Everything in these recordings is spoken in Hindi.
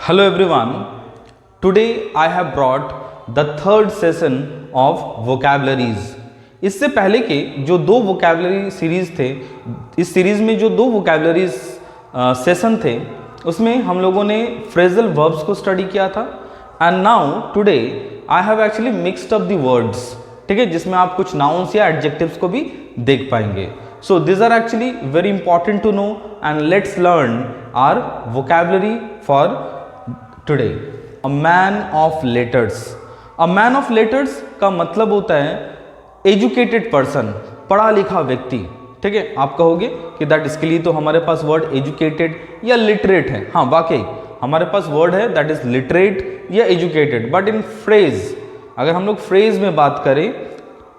Hello everyone. Today I have brought the third session of vocabularies. इससे पहले के जो दो वोकैबुलरी सीरीज थे, इस सीरीज में जो दो वोकैबुलरी सेशन थे उसमें हम लोगों ने फ्रेजल वर्ब्स को स्टडी किया था. And now today I have actually mixed up the words, ठीक है, जिसमें आप कुछ नाउन्स या एडजेक्टिव्स को भी देख पाएंगे. So these are actually very important to know and let's learn our vocabulary for today. A man of letters. A man of letters का मतलब होता है educated person, पढ़ा लिखा व्यक्ति. ठीक है, आप कहोगे कि दैट इसके लिए तो हमारे पास वर्ड एजुकेटेड या लिटरेट है. हाँ, वाकई हमारे पास वर्ड है दैट इज लिटरेट या एजुकेटेड, बट इन फ्रेज, अगर हम लोग फ्रेज में बात करें,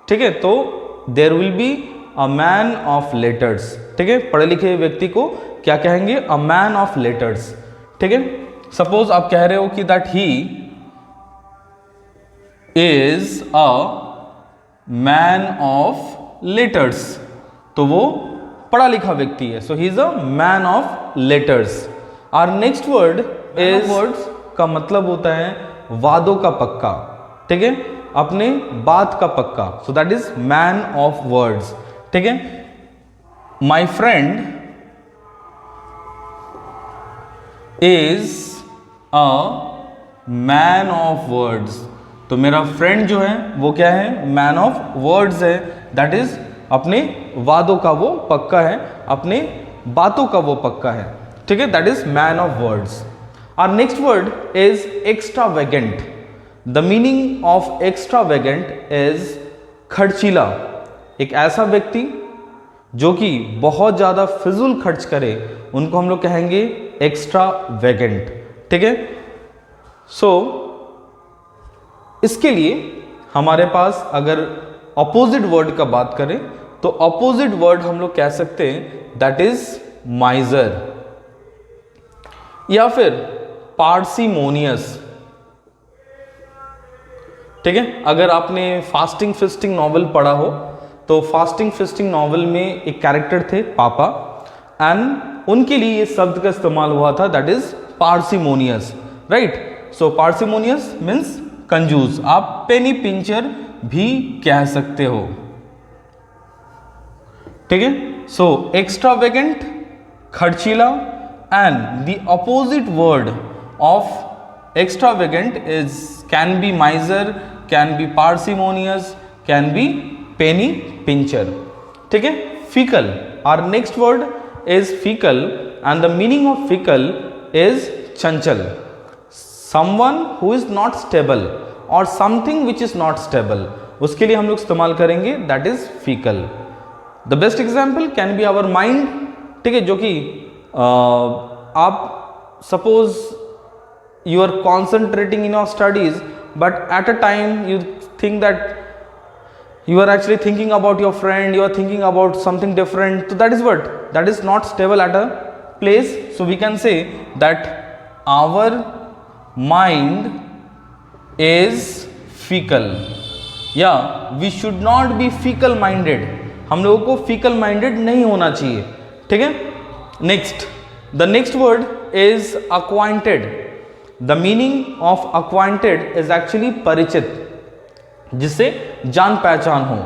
ठीक है, तो there will be a man of letters. ठीक है, पढ़े लिखे व्यक्ति को क्या कहेंगे? A man of letters. ठीक है, सपोज आप कह रहे हो कि that he is a man of letters, तो वो पढ़ा लिखा व्यक्ति है. So he is a man of letters. Our next word is, words का मतलब होता है वादों का पक्का. ठीक है, अपने बात का पक्का. So that is man of words. ठीक है, my friend is a man of words. तो मेरा फ्रेंड जो है वो क्या है? मैन ऑफ वर्ड्स है. दैट इज अपने वादों का वो पक्का है, अपने बातों का वो पक्का है. ठीक है, that is man of words. Our next word is extravagant. The meaning of extravagant is खर्चीला. एक ऐसा व्यक्ति जो कि बहुत ज़्यादा फिजूल खर्च करे, उनको हम लोग कहेंगे एक्स्ट्रावेगेंट. ठीक है, सो इसके लिए हमारे पास अगर अपोजिट वर्ड का बात करें तो अपोजिट वर्ड हम लोग कह सकते हैं दैट इज माइजर या फिर पार्सिमोनियस. ठीक है, अगर आपने फास्टिंग फिस्टिंग नॉवल पढ़ा हो तो फास्टिंग फिस्टिंग नॉवल में एक कैरेक्टर थे पापा, एंड उनके लिए ये शब्द का इस्तेमाल हुआ था that is parsimonious. Right, so parsimonious means कंजूस. आप पेनी पिंचर भी कह सकते हो. ठीक है, सो एक्स्ट्रावेगेंट, खर्चीला, and the opposite word of extravagant is can be miser, can be parsimonious, can be penny pincher. ठीक है, fickle. Our next word is fickle and the meaning of fickle is चंचल. Someone who is not stable और something which is not stable, उसके लिए हम लोग इस्तेमाल करेंगे that is fickle. The best example can be our mind. ठीक है, जो कि आप suppose you are concentrating in your studies but at a time you think that you are actually thinking about your friend, you are thinking about something different, so that is what, that is not stable at a place. So we can say that our mind is fickle. Yeah, we should not be fickle minded. हम लोगों को fickle minded नहीं होना चाहिए. ठीक है, next, the next word is acquainted. The meaning of acquainted is actually परिचित, जिससे जान पहचान हो.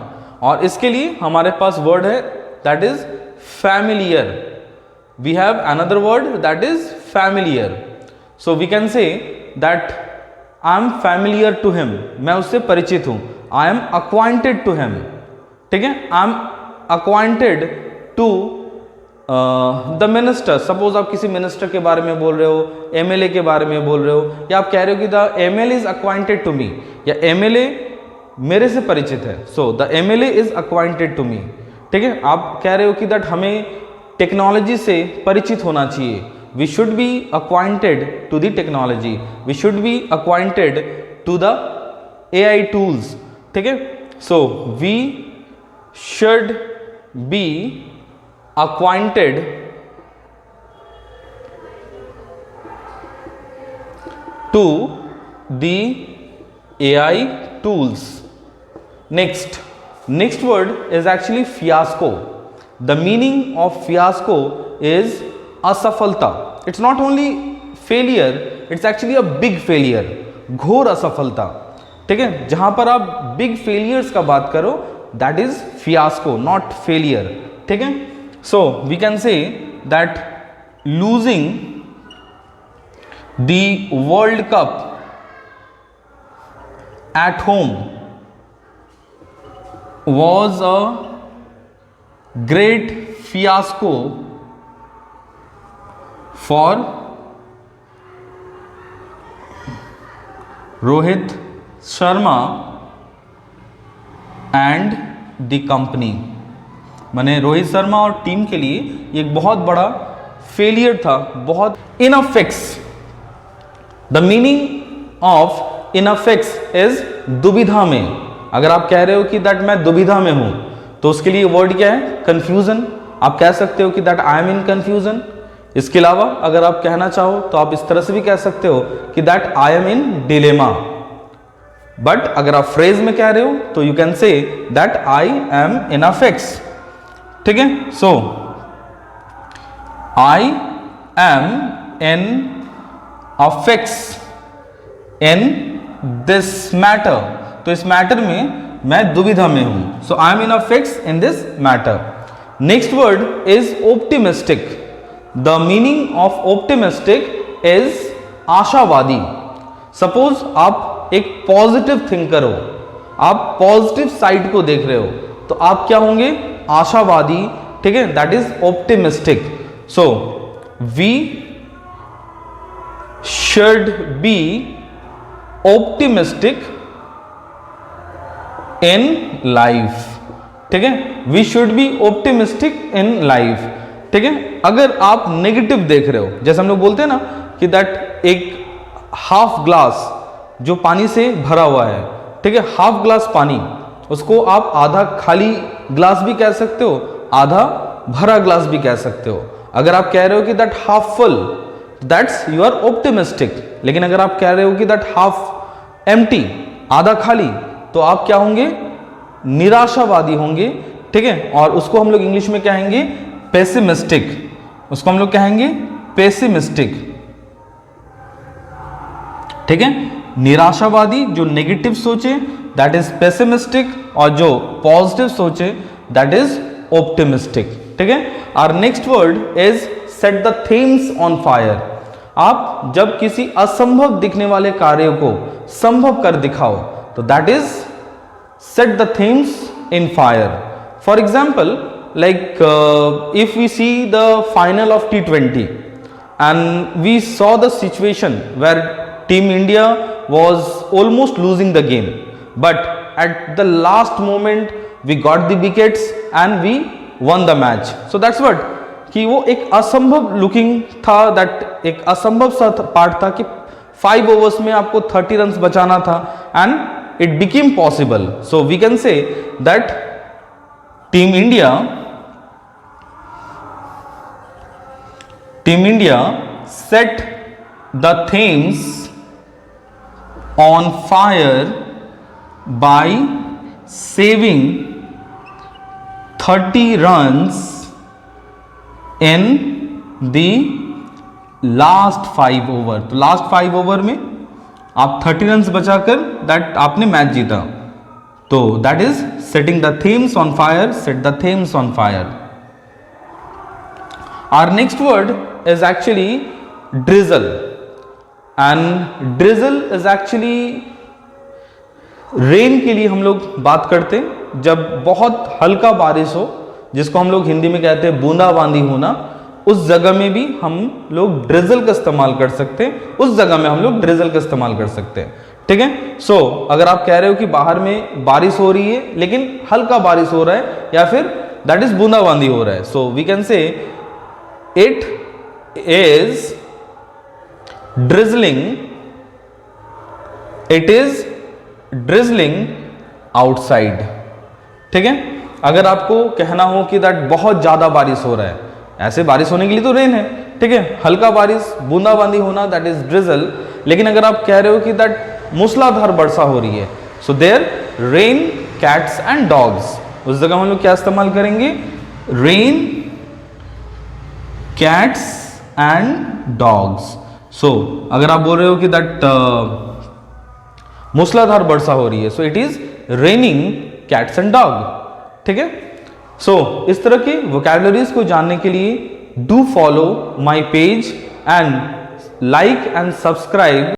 और इसके लिए हमारे पास वर्ड है that is familiar. We have another word that is familiar. So we can say that I am familiar to him, मैं उससे परिचित हूं. I am acquainted to him. ठीक है, I am acquainted to the minister. Suppose आप किसी मिनिस्टर के बारे में बोल रहे हो, एमएलए के बारे में बोल रहे हो, या आप कह रहे हो कि the MLA is acquainted to me, या एमएलए मेरे से परिचित है. So the MLA is acquainted to me. ठीक है, आप कह रहे हो कि दैट हमें टेक्नोलॉजी से परिचित होना चाहिए. We should be acquainted to the technology, we should be acquainted to the AI tools. ठीक है, so we should be acquainted to the AI tools. Next word is actually fiasco. The meaning of fiasco is asafalta. It's not only failure, it's actually a big failure, घोर असफलता, ठीक है। जहां पर आप बिग फेलियर्स का बात करो that is fiasco, not failure, ठीक है। So we can say that losing the world cup at home was a great fiasco for Rohit Sharma and the company। माने रोहित शर्मा और टीम के लिए ये एक बहुत बड़ा फेलियर था, बहुत इनअफेक्स। द मीनिंग ऑफ इनअफेक्स इज दुविधा में। अगर आप कह रहे हो कि दैट मैं दुविधा में हूं तो उसके लिए वर्ड क्या है? कंफ्यूजन। आप कह सकते हो कि that I am in confusion. इसके अलावा अगर आप कहना चाहो तो आप इस तरह से भी कह सकते हो कि that I am in dilemma. But अगर आप फ्रेज में कह रहे हो तो you can say that I am in a fix, ठीक है। So I am in a fix in this matter. तो इस मैटर में मैं दुविधा में हूं। So I am in a fix in this matter. Next word is optimistic. The meaning of optimistic is आशावादी। सपोज आप एक पॉजिटिव थिंकर हो, आप पॉजिटिव साइड को देख रहे हो, तो आप क्या होंगे? आशावादी, ठीक है। That is optimistic. So we should be optimistic in life, ठीक है। We should be optimistic in life, ठीक है। अगर आप नेगेटिव देख रहे हो, जैसे हम लोग बोलते हैं ना कि दैट एक हाफ ग्लास जो पानी से भरा हुआ है, ठीक है, हाफ ग्लास पानी, उसको आप आधा खाली ग्लास भी कह सकते हो, आधा भरा ग्लास भी कह सकते हो। अगर आप कह रहे हो कि that half full, that's you are optimistic. लेकिन अगर आप कह रहे हो कि दैट हाफ एम्प्टी, आधा खाली, तो आप क्या होंगे? निराशावादी होंगे, ठीक है। और उसको हम लोग इंग्लिश में कहेंगे पेसिमिस्टिक। उसको हम लोग कहेंगे पेसिमिस्टिक, ठीक है। निराशावादी जो नेगेटिव सोचे दैट इज पेसिमिस्टिक, और जो पॉजिटिव सोचे दैट इज ऑप्टिमिस्टिक, ठीक है। Our next word is set the Thames on fire. आप जब किसी असंभव दिखने वाले कार्य को संभव कर दिखाओ तो that is set the themes in fire. For example, like if we see the final of T20 and we saw the situation where Team India was almost losing the game, but at the last moment we got the wickets and we won the match. So that's what कि वो एक असंभव लुकिंग था, दैट एक असंभव सा पार्ट था कि 5 ओवर्स में आपको 30 रन बचाना था and it became possible. So we can say that Team India set the themes on fire by saving 30 runs in the last 5 over. तो लास्ट 5 ओवर में आप 30 रन बचाकर दैट आपने मैच जीता। तो that is setting the Thames on fire, set the Thames on fire. Our next word is actually drizzle, and drizzle is actually rain के लिए हम लोग बात करते हैं जब बहुत हल्का बारिश हो, जिसको हम लोग हिंदी में कहते हैं बूंदाबांदी होना, उस जगह में भी हम लोग ड्रिजल का इस्तेमाल कर सकते हैं। उस जगह में हम लोग ड्रिजल का इस्तेमाल कर सकते हैं, ठीक है। सो अगर आप कह रहे हो कि बाहर में बारिश हो रही है लेकिन हल्का बारिश हो रहा है या फिर दैट इज बूंदाबांदी हो रहा है, so we can say it is drizzling, it is drizzling outside, ठीक है। अगर आपको कहना हो कि दैट बहुत ज्यादा बारिश हो रहा है, ऐसे बारिश होने के लिए तो रेन है, ठीक है, हल्का बारिश बूंदाबांदी होना दैट इज ड्रिजल। लेकिन अगर आप कह रहे हो कि दैट मूसलाधार वर्षा हो रही है, so there rain cats and dogs, उस जगह हम लोग क्या इस्तेमाल करेंगे? Rain cats and dogs. So अगर आप बोल रहे हो कि दैट मूसलाधार वर्षा हो रही है, so it is raining cats and dog. ठीक है, सो इस तरह की वोकैबुलरीज को जानने के लिए do follow my page and like and subscribe